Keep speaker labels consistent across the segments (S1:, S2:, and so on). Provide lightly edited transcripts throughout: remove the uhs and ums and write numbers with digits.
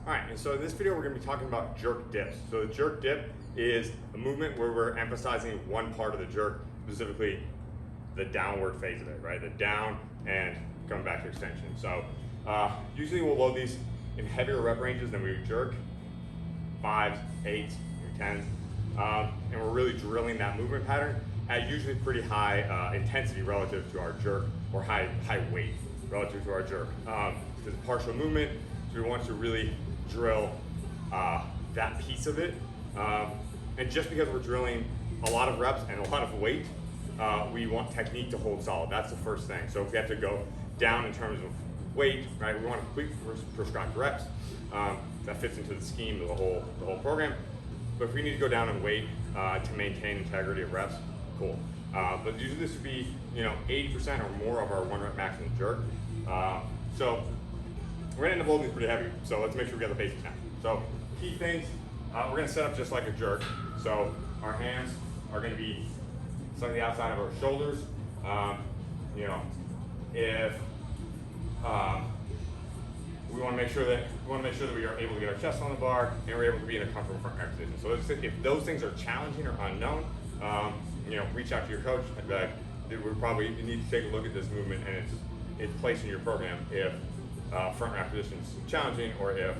S1: All right, and so in this video we're gonna be talking about jerk dips. So the jerk dip is a movement where we're emphasizing one part of the jerk, specifically the downward phase of it, right? The down and coming back to extension. So usually we'll load these in heavier rep ranges than we would jerk, 5s, 8s, or 10s. And we're really drilling that movement pattern at usually pretty high intensity relative to our jerk, or high weight relative to our jerk. It's a partial movement, so we want to really drill that piece of it. And just because we're drilling a lot of reps and a lot of weight, we want technique to hold solid. That's the first thing. So if we have to go down in terms of weight, right, we want to quick prescribed reps. That fits into the scheme of the whole program. But if we need to go down in weight to maintain integrity of reps, cool. But usually this would be 80% or more of our 1 rep maximum jerk. So we're gonna end up holding these pretty heavy. So let's make sure we got the basics down. So key things, we're gonna set up just like a jerk. So our hands are gonna be slightly outside of our shoulders. If we want to make sure that we are able to get our chest on the bar and we're able to be in a comfortable front rack position. So if those things are challenging or unknown, reach out to your coach. We probably need to take a look at this movement and its place in your program if front rack position is challenging, or if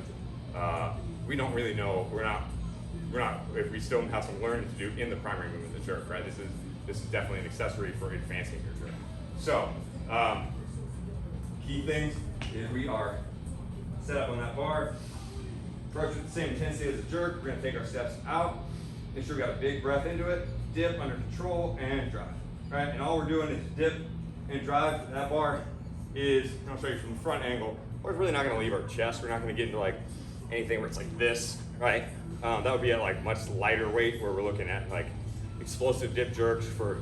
S1: we don't really know, if we still have some learning to do in the primary movement of the jerk, right? This is definitely an accessory for advancing your jerk. So key things is we are set up on that bar, approach with the same intensity as a jerk. We're gonna take our steps out, make sure we got a big breath into it, dip under control, and drive. Right, and all we're doing is dip and drive. That bar is, I'll show you from the front angle, we're really not gonna leave our chest. We're not gonna get into like anything where it's like this, right? That would be at like much lighter weight, where we're looking at like explosive dip jerks for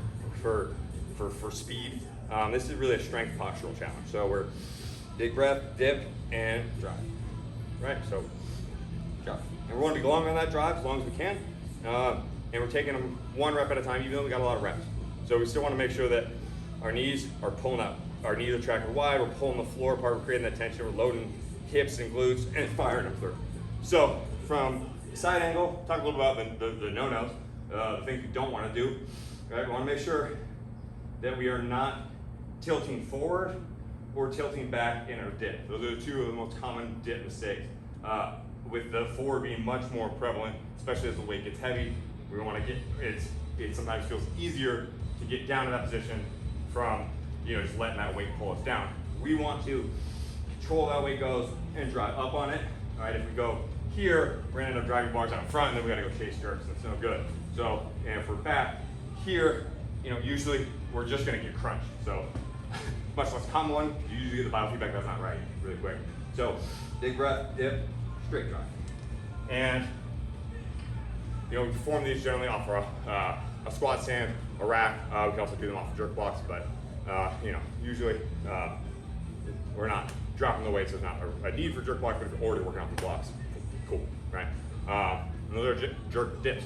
S1: speed. This is really a strength postural challenge. So we're big breath, dip, and drive, right? So drive. And we want to be long on that drive as long as we can. And we're taking them 1 rep at a time, even though we got a lot of reps. So we still want to make sure that our knees are pulling up. Our knees are tracking wide, we're pulling the floor apart, we're creating that tension, we're loading hips and glutes and firing them through. So from side angle, talk a little about the no-nos, the things we don't want to do. Right? We want to make sure that we are not tilting forward or tilting back in our dip. Those are 2 of the most common dip mistakes, with the forward being much more prevalent, especially as the weight gets heavy. We want to get, it sometimes feels easier to get down to that position from just letting that weight pull us down. We want to control how that weight goes and drive up on it. All right, if we go here, we're gonna end up driving bars out in front, and then we gotta go chase jerks. That's no good. So, and if we're back here, usually we're just gonna get crunched. So, much less common one, you usually get the biofeedback that's not right really quick. So, big breath, dip, straight drive. And we perform these generally off a squat stand, a rack. We can also do them off of jerk blocks, but usually we're not dropping the weight, so it's not a need for jerk block, but if you're already working off the blocks, cool, right? And those are jerk dips.